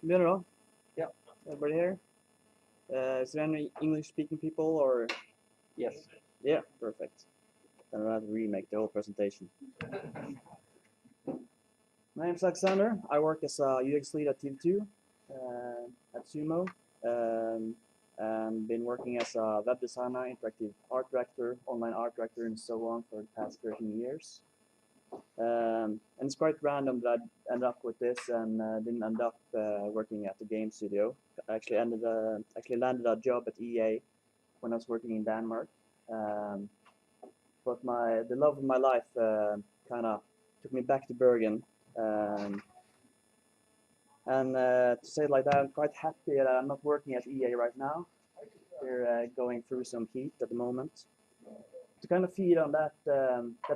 Begynner da. Yeah. Everybody here? Is there any English-speaking people or? Yes. Yeah, perfect. Then I'll have to remake the whole presentation. My name's Alexander. I work as a UX lead at TV2 at Sumo, and been working as a web designer, interactive art director, online art director, and so on for the past 13 years. And it's quite random that I ended up with this and didn't end up working at the game studio. I actually landed a job at EA when I was working in Denmark. But the love of my life kind of took me back to Bergen. And to say it like that, I'm quite happy that I'm not working at EA right now. They're going through some heat at the moment. To kind of feed on that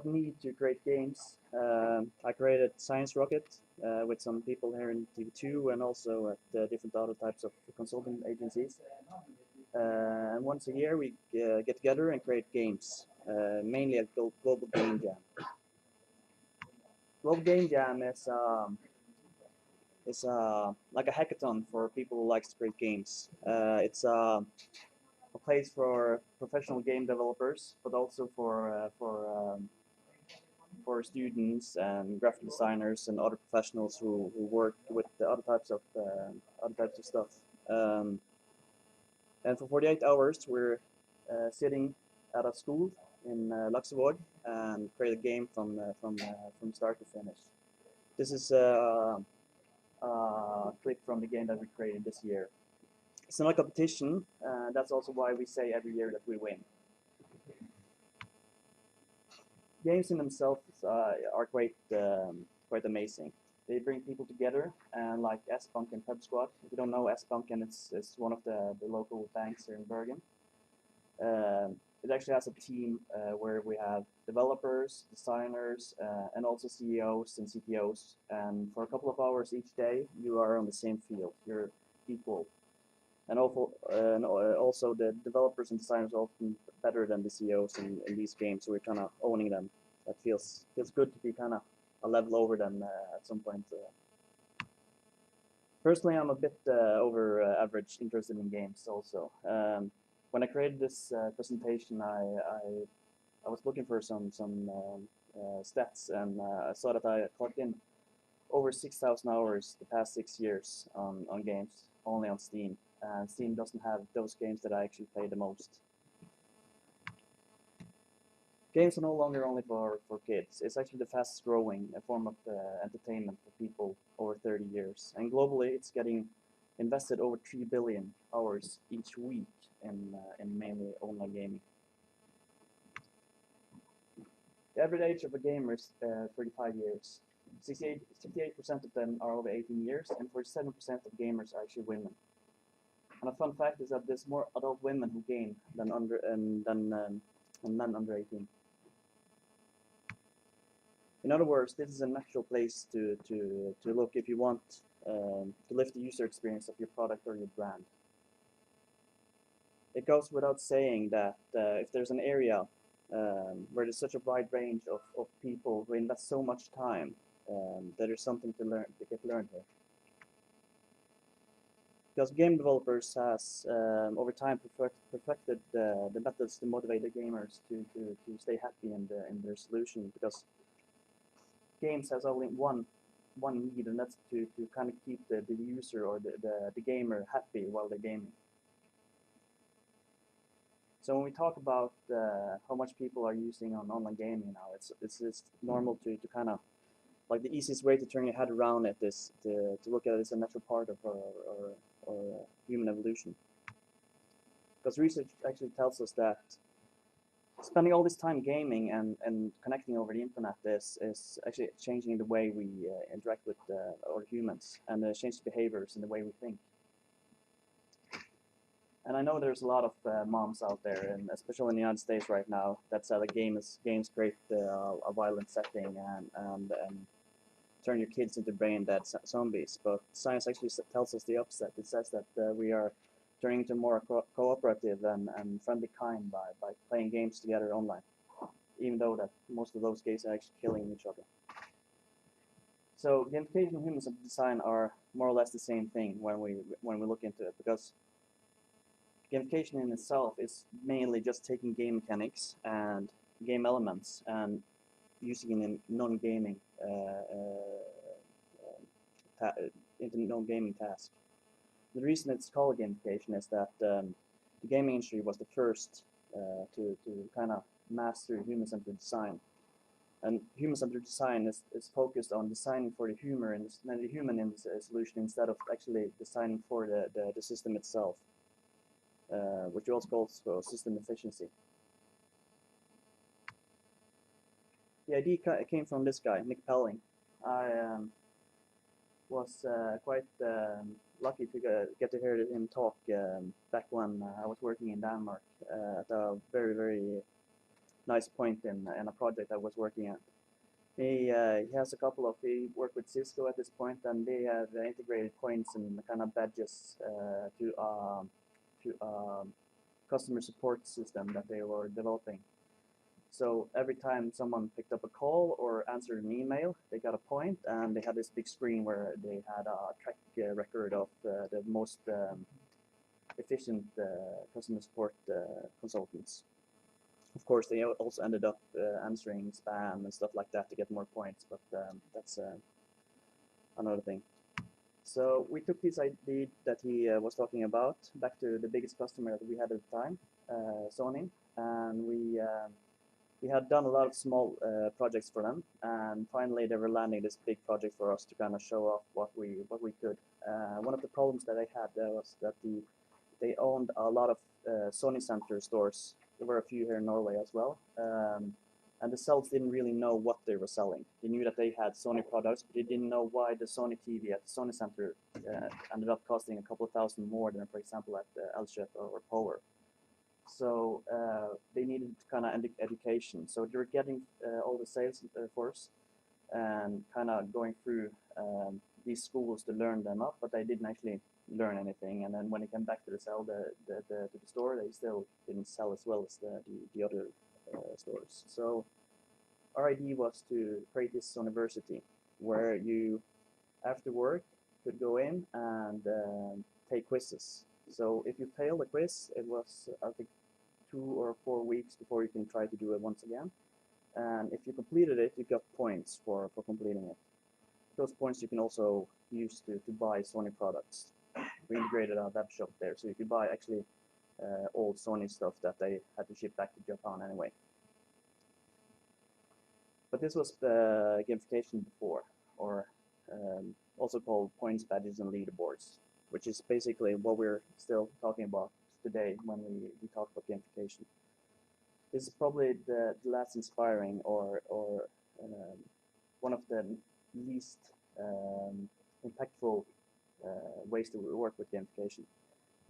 need to create games, I created Science Rocket with some people here in TV2 and also at different other types of consulting agencies. And once a year we get together and create games, mainly at Global Game Jam. Global Game Jam is like a hackathon for people who like to create games. It's a place for professional game developers, but also for students and graphic designers and other professionals who work with the other types of stuff. And for 48 hours, we're sitting at a school in Luxembourg and create a game from start to finish. This is a clip from the game that we created this year. It's not a competition. That's also why we say every year that we win. Games in themselves are quite amazing. They bring people together, and like Sbanken Pub Squad. If you don't know Sbanken, it's one of the local banks here in Bergen. It actually has a team where we have developers, designers, and also CEOs and CTOs. And for a couple of hours each day, you are on the same field. You're equal. And also the developers and designers are often better than the CEOs in these games, so we're kind of owning them. That feels good to be kind of a level over them at some point. Personally, I'm a bit over average interested in games also. When I created this presentation, I was looking for some stats, and I saw that I clocked in over 6,000 hours the past 6 years on games, only on Steam. And Steam doesn't have those games that I actually play the most. Games are no longer only for kids. It's actually the fastest growing form of entertainment for people over 30 years. And globally, it's getting invested over 3 billion hours each week in mainly online gaming. The average age of a gamer is 35 years. 68% of them are over 18 years, and 47% of gamers are actually women. And a fun fact is that there's more adult women who game than men under 18. In other words, this is a natural place to look if you want to lift the user experience of your product or your brand. It goes without saying that if there's an area where there's such a wide range of people who invest so much time, that there's something to get learned here. Because game developers has over time perfected the methods to motivate the gamers to stay happy in their solution, because games has only one need, and that's to kind of keep the user or the gamer happy while they're gaming. So when we talk about how much people are using on online gaming now, it's normal to kind of, like, the easiest way to turn your head around it is to look at it as a natural part of our human evolution. Because research actually tells us that spending all this time gaming and connecting over the internet is actually changing the way we interact with other humans, and change behaviors in the way we think. And I know there's a lot of moms out there, and especially in the United States right now, that say that games create a violent setting and turn your kids into brain-dead zombies. But science actually tells us the opposite. It says that we are turning into more cooperative and friendly kind by playing games together online, even though that most of those games are actually killing each other. So gamification humans and design are more or less the same thing when we look into it, because gamification in itself is mainly just taking game mechanics and game elements and using it in non-gaming into non-gaming tasks. The reason it's called gamification is that the gaming industry was the first to kind of master human-centered design. And human-centered design is focused on designing for the human in the solution instead of actually designing for the system itself, which also calls for system efficiency. The idea came from this guy, Nick Pelling. I was quite lucky to get to hear him talk back when I was working in Denmark at a very nice point in a project I was working at. He has a couple of, he worked with Cisco at this point, and they have integrated points and kind of badges to customer support system that they were developing. So every time someone picked up a call or answered an email, they got a point, and they had this big screen where they had a track record of the most efficient customer support consultants. Of course, they also ended up answering spam and stuff like that to get more points, but that's another thing. So we took this idea that he was talking about back to the biggest customer that we had at the time, Sony, and we had done a lot of small projects for them, and finally they were landing this big project for us to kind of show off what we could. One of the problems that I had was that they owned a lot of Sony Center stores. There were a few here in Norway as well, and the sellers didn't really know what they were selling. They knew that they had Sony products, but they didn't know why the Sony TV at the Sony Center ended up costing a couple of thousand more than, for example, at Elkjøp or Power. So they needed kind of education. So they were getting all the sales force and kind of going through these schools to learn them up, but they didn't actually learn anything. And then when they came back to the store, they still didn't sell as well as the other stores. So our idea was to create this university where you, after work, could go in and take quizzes. So if you failed a quiz, it was, I think, 2 or 4 weeks before you can try to do it once again. And if you completed it, you got points for completing it. Those points you can also use to buy Sony products. We integrated a web shop there, so you could buy actually old Sony stuff that they had to ship back to Japan anyway. But this was the gamification before, or also called points, badges, and leaderboards, which is basically what we're still talking about today when we talk about gamification. This is probably the last inspiring or one of the least impactful ways to work with gamification.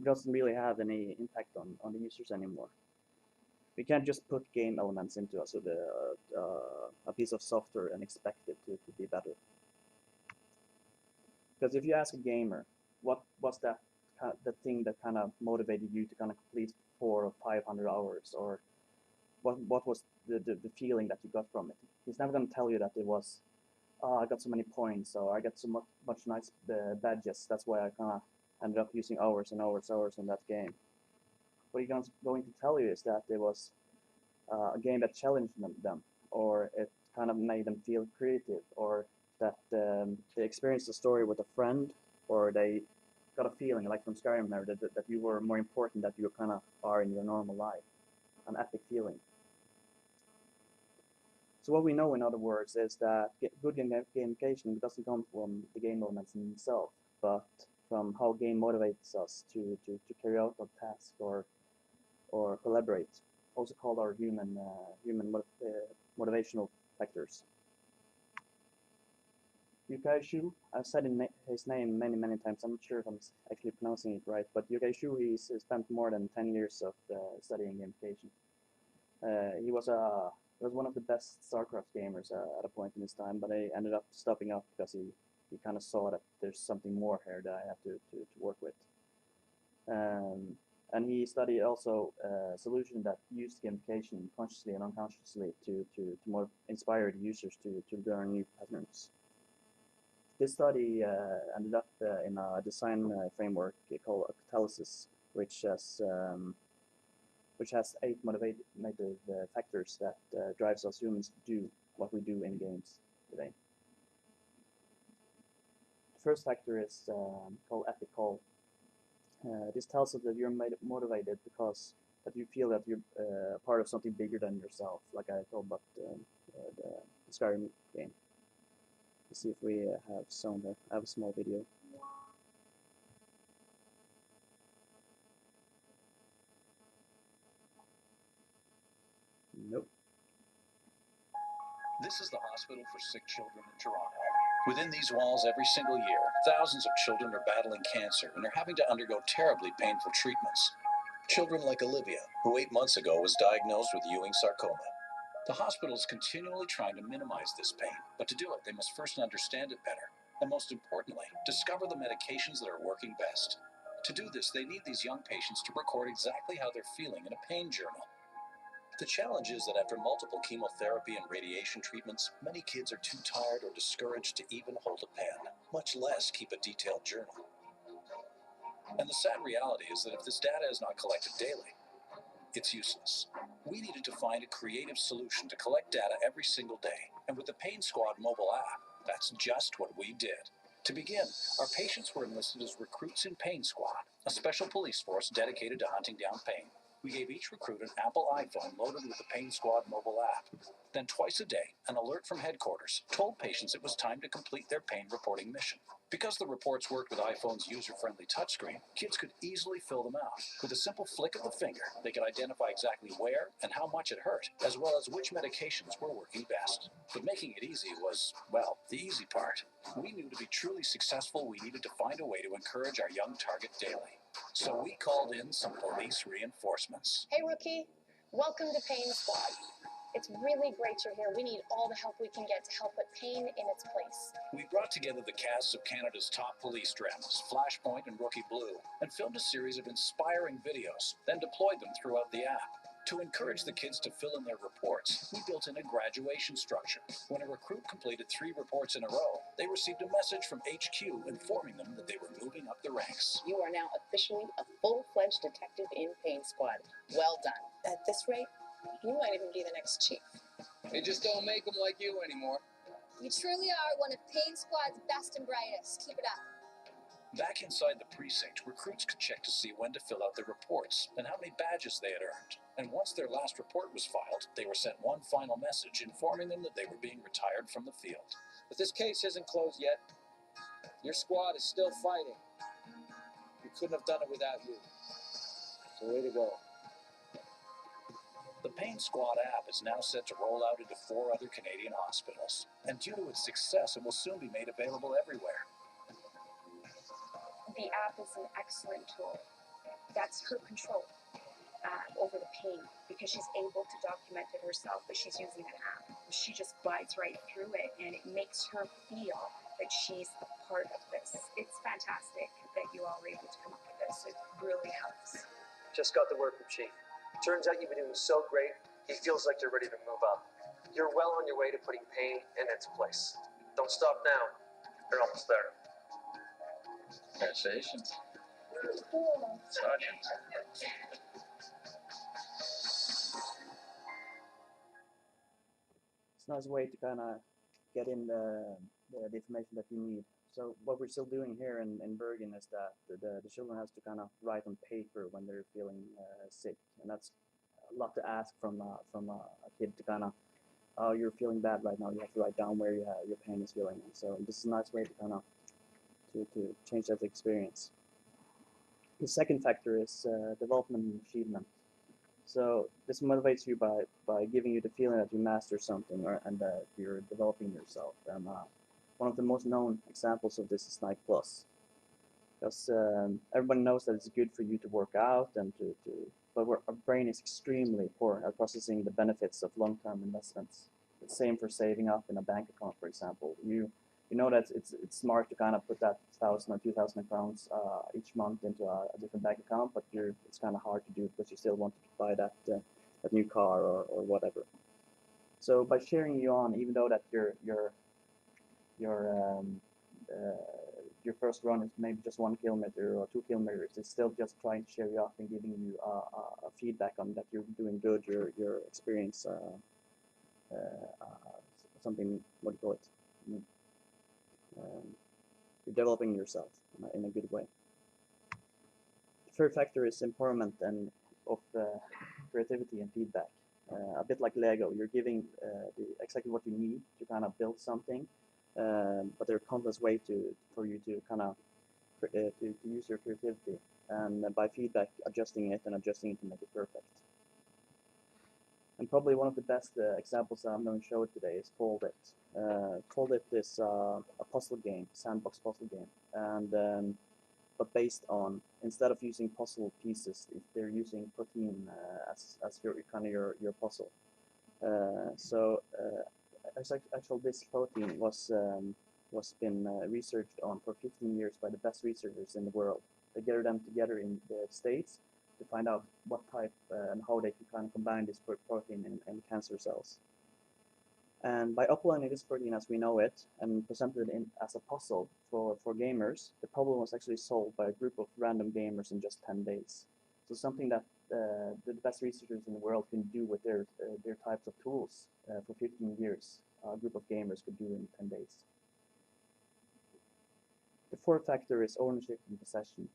It doesn't really have any impact on the users anymore. We can't just put game elements into a piece of software and expect it to be better. Because if you ask a gamer, what's the thing that kind of motivated you to kind of complete 400 or 500 hours, or what was the feeling that you got from it? He's never going to tell you that it was, oh, I got so many points, or I got so much nice badges, that's why I kind of ended up using hours and hours in that game. What he's going to tell you is that it was a game that challenged them, or it kind of made them feel creative, or that they experienced a story with a friend, or they got a feeling, like from Skyrim there, that you were more important than you kind of are in your normal life. An epic feeling. So what we know, in other words, is that good gamification doesn't come from the game elements in themselves, but from how game motivates us to carry out a task or collaborate, also called our human motivational factors. Chou, I've said his name many times. I'm not sure if I'm actually pronouncing it right, but Chou, he's spent more than 10 years of studying gamification. He was one of the best StarCraft gamers at a point in his time, but I ended up stopping up because he kind of saw that there's something more here that I have to work with. And he studied also a solution that used gamification consciously and unconsciously to more inspire the users to learn new patterns. This study ended up in a design framework called catalysis, which has 8 motivated factors that drives us humans to do what we do in games today. The first factor is called ethical. This tells us that you're motivated because that you feel that you're part of something bigger than yourself, like I told about the Skyrim game. Let's see if we have sound there. I have a small video. Nope. This is the hospital for sick children in Toronto. Within these walls every single year, thousands of children are battling cancer and are having to undergo terribly painful treatments. Children like Olivia, who 8 months ago was diagnosed with Ewing sarcoma. The hospital is continually trying to minimize this pain, but to do it, they must first understand it better, and most importantly, discover the medications that are working best. To do this, they need these young patients to record exactly how they're feeling in a pain journal. The challenge is that after multiple chemotherapy and radiation treatments, many kids are too tired or discouraged to even hold a pen, much less keep a detailed journal. And the sad reality is that if this data is not collected daily, it's useless. We needed to find a creative solution to collect data every single day, and with the Pain Squad mobile app, that's just what we did. To begin, our patients were enlisted as recruits in Pain Squad, a special police force dedicated to hunting down pain. We gave each recruit an Apple iPhone loaded with the Pain Squad mobile app. Then twice a day, an alert from headquarters told patients it was time to complete their pain reporting mission. Because the reports worked with iPhone's user-friendly touchscreen, kids could easily fill them out. With a simple flick of the finger, they could identify exactly where and how much it hurt, as well as which medications were working best. But making it easy was, well, the easy part. We knew to be truly successful, we needed to find a way to encourage our young target daily. So we called in some police reinforcements. Hey, rookie. Welcome to Pain Squad. It's really great you're here. We need all the help we can get to help put pain in its place. We brought together the casts of Canada's top police dramas, Flashpoint and Rookie Blue, and filmed a series of inspiring videos, then deployed them throughout the app. To encourage the kids to fill in their reports, we built in a graduation structure. When a recruit completed 3 reports in a row, they received a message from HQ informing them that they were moving up the ranks. You are now officially a full-fledged detective in Pain Squad. Well done. At this rate, you might even be the next chief. They just don't make them like you anymore. You truly are one of Pain Squad's best and brightest. Keep it up. Back inside the precinct, recruits could check to see when to fill out their reports and how many badges they had earned. And once their last report was filed, they were sent one final message informing them that they were being retired from the field. But this case isn't closed yet. Your squad is still fighting. We couldn't have done it without you. So way to go. The Pain Squad app is now set to roll out into 4 other Canadian hospitals. And due to its success, it will soon be made available everywhere. The app is an excellent tool. That's her control over the pain because she's able to document it herself, but she's using an app. She just glides right through it, and it makes her feel that she's a part of this. It's fantastic that you all were able to come up with this. It really helps. Just got the word from Chief. Turns out you've been doing so great, he feels like you're ready to move up. You're well on your way to putting pain in its place. Don't stop now. You're almost there. Congratulations. Cool. Sergeant. It's a nice way to kind of get in the information that you need. So what we're still doing here in Bergen is that the children has to kind of write on paper when they're feeling sick, and that's a lot to ask from a kid to kind of, oh, you're feeling bad right now. You have to write down where your pain is feeling. And so this is a nice way to kind of to change that experience. The second factor is development and achievement. So this motivates you by giving you the feeling that you master something and that you're developing yourself. And one of the most known examples of this is Nike Plus, because everybody knows that it's good for you to work out and but our brain is extremely poor at processing the benefits of long-term investments. The same for saving up in a bank account, for example. You know that it's smart to kind of put that 1,000 or 2,000 crowns each month into a different bank account, but it's kind of hard to do because you still want to buy that new car or whatever. So by cheering you on, even though that your first run is maybe just 1 kilometer or 2 kilometers. It's still just trying to cheer you up and giving you a feedback on that you're doing good, your experience, something, what do you call it? You're developing yourself in a good way. The third factor is empowerment and of creativity and feedback. A bit like Lego, you're giving exactly what you need to kind of build something, but there are countless ways for you to kind of to use your creativity, and by feedback, adjusting it to make it perfect. And probably one of the best examples that I'm going to show today is Fold It. Fold It is a puzzle game, sandbox puzzle game, and but based on, instead of using puzzle pieces, they're using protein as your puzzle. Actually, this protein was been researched on for 15 years by the best researchers in the world. They gathered them together in the States to find out what type and how they can kind of combine this protein in cancer cells. And by uploading this protein as we know it and presented it as a puzzle for gamers, the problem was actually solved by a group of random gamers in just 10 days. So something that the best researchers in the world can do with their types of tools for 15 years, a group of gamers could do in 10 days. The fourth factor is ownership and possession.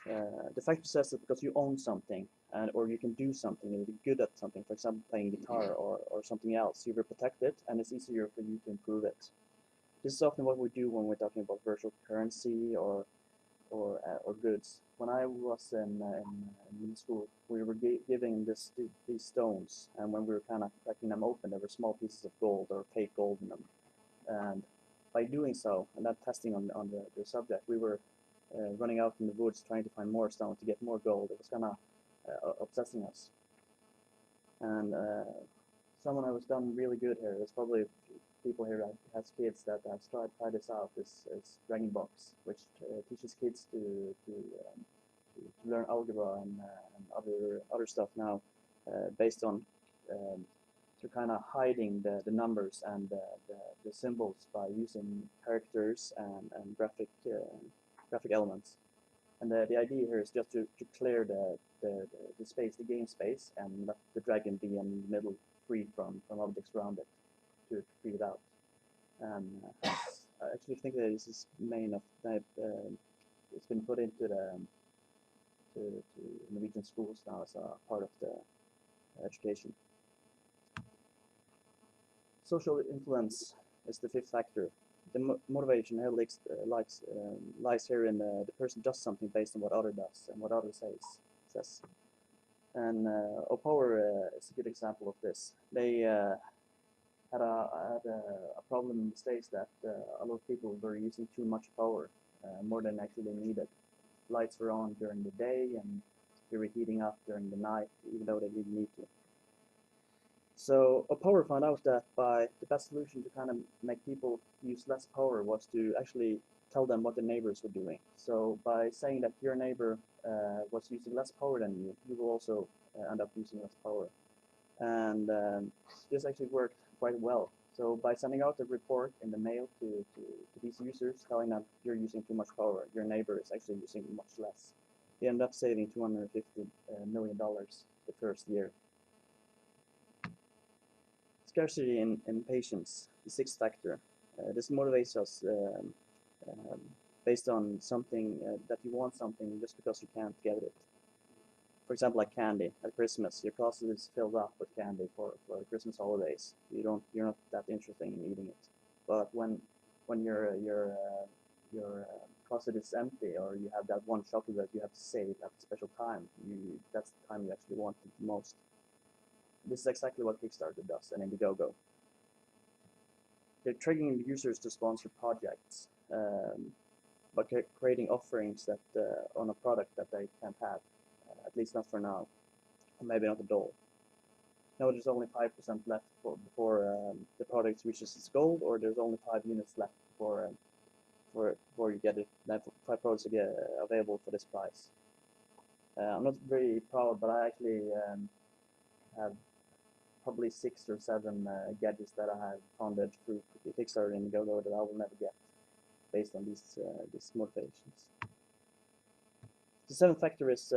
The factor says that because you own something, or you can do something, you're good at something, for example playing guitar or something else, you will protect it and it's easier for you to improve it. This is often what we do when we're talking about virtual currency or goods. When I was in middle school, we were giving these stones, and when we were kind of cracking them open, there were small pieces of gold or fake gold in them. And by doing so, and that testing on the subject, we were running out in the woods trying to find more stone to get more gold. It was kind of obsessing us. And someone who has done really good here, there's probably people here that has kids that have tried this out, is Dragon Box, which teaches kids to learn algebra and other stuff now, based on to kind of hiding the numbers and the symbols by using characters and graphic elements. And the idea here is just to clear the space, the game space, and let the dragon be in the middle, free from objects around it, to free it out. And I actually think that this is it's been put into the to Norwegian schools now as a part of the education. Social influence is the fifth factor. The motivation here lies here in the person does something based on what other does and what other says. And Opower is a good example of this. They had a problem in the States that a lot of people were using too much power, more than actually needed. Lights were on during the day and they were heating up during the night, even though they didn't need to. So Opower found out that the best solution to kind of make people use less power was to actually tell them what the neighbors were doing. So by saying that your neighbor was using less power than you, you will also end up using less power. And this actually worked quite well. So by sending out a report in the mail to these users, telling them you're using too much power, your neighbor is actually using much less, they end up saving $250 million the first year. Scarcity and patience, the sixth factor. This motivates us based on something that you want something just because you can't get it. For example, like candy at Christmas, your closet is filled up with candy for the Christmas holidays. You're not that interested in eating it. But when your closet is empty, or you have that one chocolate that you have to save at a special time, that's the time you actually want it the most. This is exactly what Kickstarter does, and Indiegogo. They're triggering users to sponsor projects by creating offerings that on a product that they can't have, at least not for now, or maybe not at all. Now there's only 5% left before the product reaches its goal, or there's only 5 units left before you get it. 5 products are available for this price. I'm not very proud, but I actually have probably 6 or 7 gadgets that I have founded through Kickstarter and Indiegogo that I will never get. based on these motivations. The seventh factor is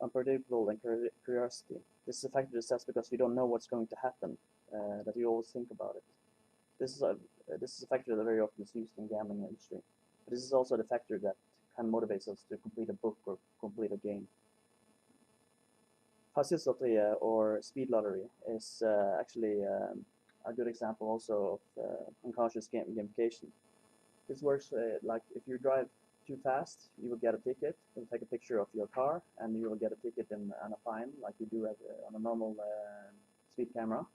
unpredictable and curiosity. This is a factor that says because you don't know what's going to happen, that you always think about it. This is a factor that very often is used in gambling industry. But this is also the factor that kind of motivates us to complete a book or complete a game. Hastighetslotteriet or speed lottery is actually a good example also of unconscious gamification. This works like if you drive too fast, you will get a ticket. You'll take a picture of your car, and you will get a ticket and a fine, like you do on a normal speed camera.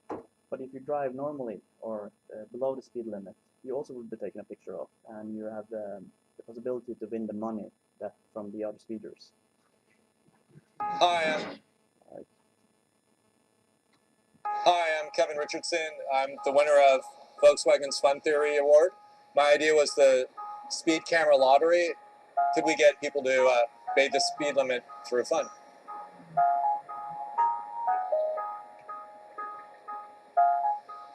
But if you drive normally or below the speed limit, you also will be taken a picture of, and you have the possibility to win the money that from the other speeders. Hi, I'm Kevin Richardson. I'm the winner of Volkswagen's Fun Theory Award. My idea was the speed camera lottery. Could we get people to obey the speed limit for fun?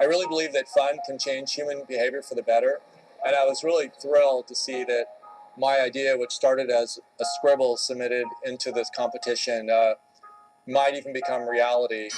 I really believe that fun can change human behavior for the better, and I was really thrilled to see that my idea, which started as a scribble submitted into this competition, might even become reality.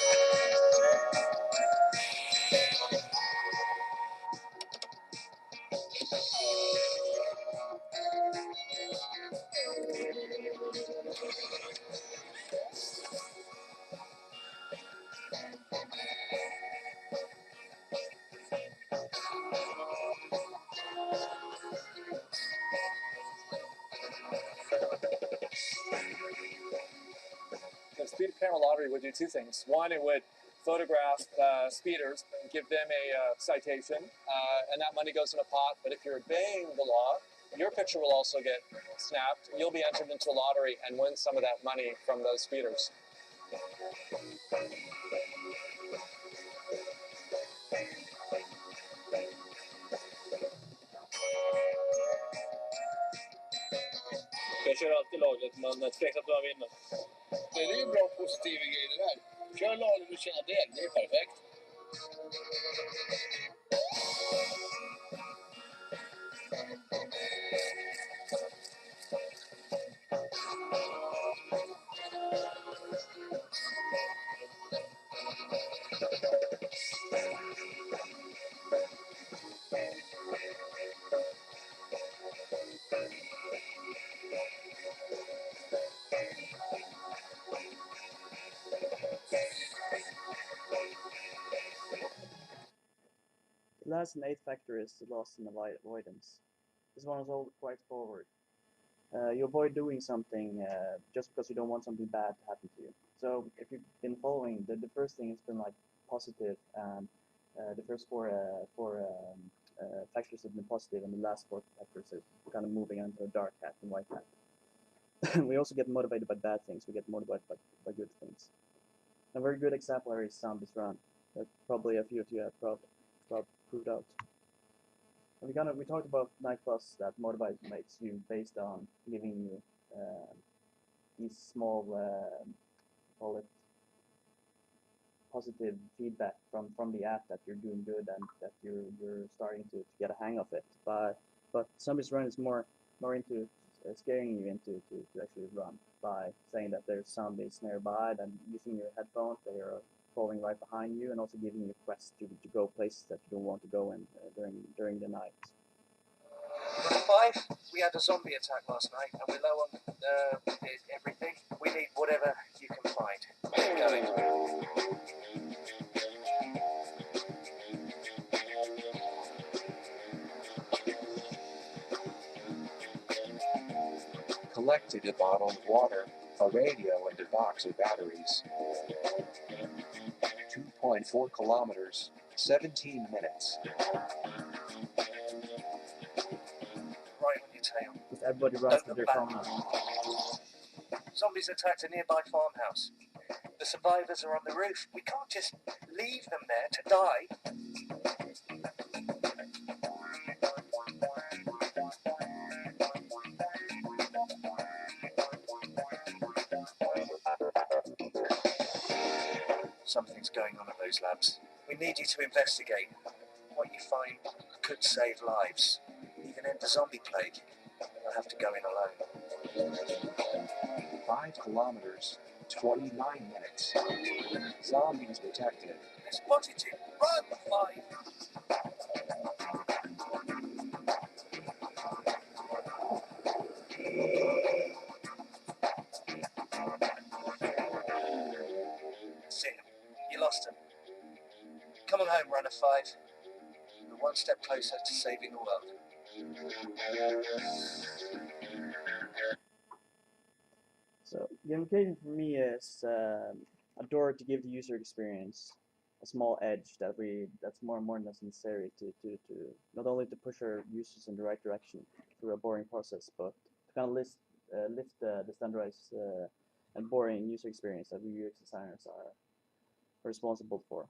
The speed camera lottery would do two things. One, it would photograph speeders and give them a citation, and that money goes in a pot. But if you're obeying the law, your picture will also get snapped. You'll be entered into a lottery and win some of that money from those speeders. Jag kör alltid lagligt, men tveksamt att jag vinner. Det är ju bra positiva grejer det där. Kör lagligt och tjäna deg, det är perfekt. The last and eighth factor is the loss and avoidance. This one is all quite forward. You avoid doing something just because you don't want something bad to happen to you. So if you've been following, the first thing has been like positive, and the first four factors have been positive, and the last four factors are kind of moving into a dark hat and white hat. We also get motivated by bad things. We get motivated by good things. A very good example here is Zombies Run, that probably a few of you have proved out. And we talked about nightclubs that motivates you based on giving you these small, call it positive feedback from the app that you're doing good and that you're starting to get a hang of it. But Zombies Run is more into scaring you into to actually run by saying that there's zombies nearby, then using your headphones, they are falling right behind you, and also giving you quests to go places that you don't want to go in during the night. 5, we had a zombie attack last night, and we're low on everything. We need whatever you can find. Get going. Collected a bottle of water, a radio, and a box of batteries. 2.4 kilometers, 17 minutes. Right on your tail. If everybody runs with their phone on. Zombies attacked a nearby farmhouse. The survivors are on the roof. We can't just leave them there to die. Something's going on at those labs. We need you to investigate. What you find could save lives, even can end the zombie plague. I'll have to go in alone. 5 kilometers, 29 minutes. Zombies detected. They spotted you. Run, 5. See him. You lost him. Come on home, runner 5. We're one step closer to saving the world. So gamification for me is a door to give the user experience a small edge that's more and more necessary to not only to push our users in the right direction through a boring process, but to kind of lift the standardized and boring user experience that we UX designers are responsible for.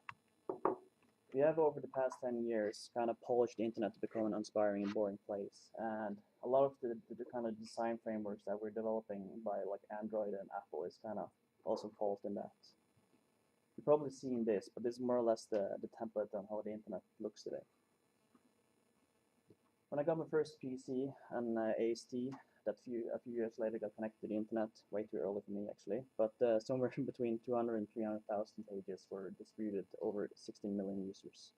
We have over the past 10 years kind of polished the internet to become an inspiring and boring place, and a lot of the kind of design frameworks that we're developing by like Android and Apple is kind of also fault in that. You've probably seen this, but this is more or less the template on how the internet looks today. When I got my first PC and AST, that a few years later got connected to the internet, way too early for me actually, but somewhere in between 200 and 300,000 pages were distributed over 16 million users.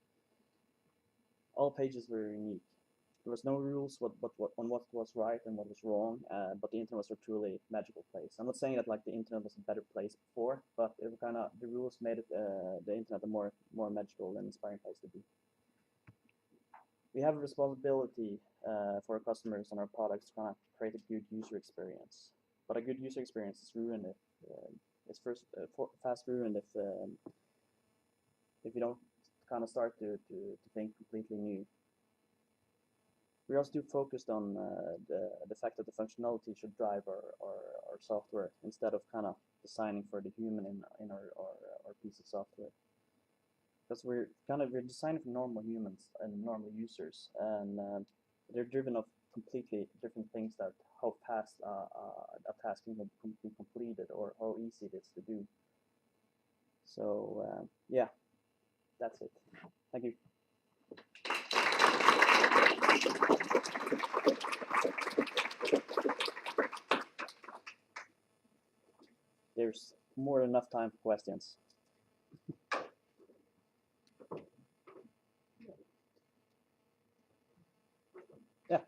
All pages were unique. There was no rules on what was right and what was wrong, but the internet was a truly magical place. I'm not saying that like the internet was a better place before, but it kind of the rules made it the internet a more magical and inspiring place to be. We have a responsibility for our customers and our products to kind of create a good user experience. But a good user experience is ruined if fast ruined if you don't kind of start to think completely new. We also do focused on the fact that the functionality should drive our software instead of kind of designing for the human in our piece of software. Because we're designing for normal humans and normal users, and they're driven of completely different things that how fast a task can be completed or how easy it is to do. So yeah, that's it. Thank you. There's more than enough time for questions. Yeah.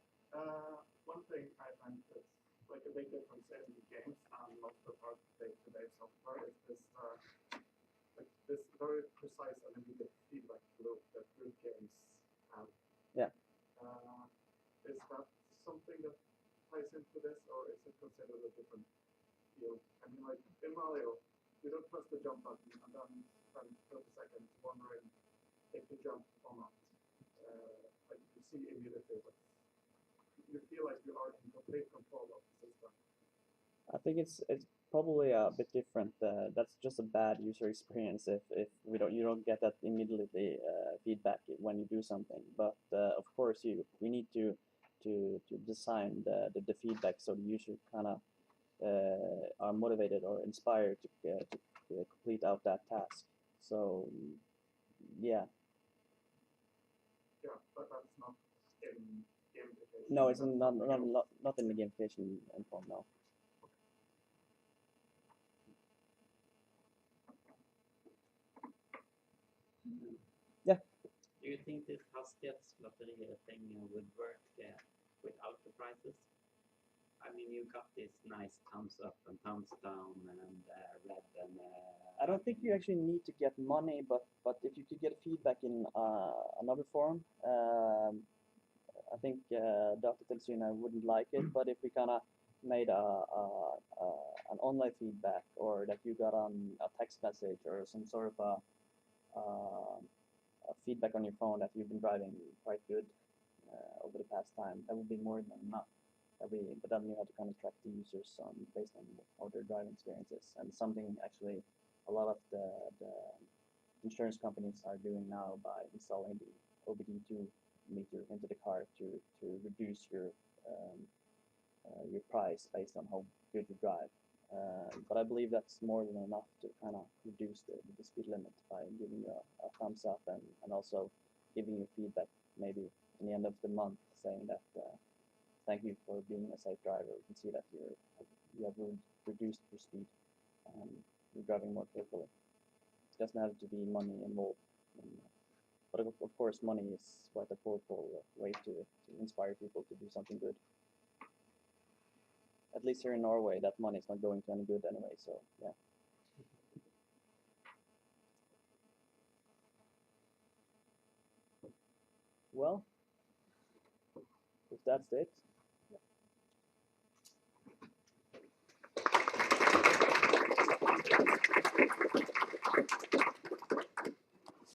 One thing I find that's like a big difference in games and most of our day-to-day software is this like this very precise and immediate feedback loop that good games have. Yeah. Is that something that ties into this, or is it considered a different field? I mean, like in Mario, you don't press the jump button and then spend 30 seconds wondering if you jump or not. Like you see immediately, but you feel like you are in complete control of the system. I think it's probably a bit different. That's just a bad user experience if you don't get that immediately feedback when you do something. But of course we need to design the feedback so the user kind of are motivated or inspired to complete out that task. So yeah. Yeah, but that's not in gamification. No, it's not in the gamification form, no. Yeah. Do you think this hastighetslottery thing would work without the prizes? I mean, you got this nice thumbs up and thumbs down and red and. I don't think you actually need to get money, but if you could get feedback in another form, I think Dr. Telsina wouldn't like it. But if we kind of made an online feedback, or that you got on a text message or some sort of a feedback on your phone that you've been driving quite good over the past time, that would be more than enough. But then you have to kind of track the users based on how their driving experience is, and something actually a lot of the insurance companies are doing now by installing the OBD2 meter into the car to reduce your price based on how good you drive. But I believe that's more than enough to kind of reduce the speed limit by giving you a thumbs up and also giving you feedback maybe in the end of the month saying that thank you for being a safe driver. We can see that you have reduced your speed and you're driving more carefully. It doesn't have to be money involved. But of course, money is quite a powerful way to inspire people to do something good. At least here in Norway, that money is not going to any good anyway, so yeah. Well, if that's it.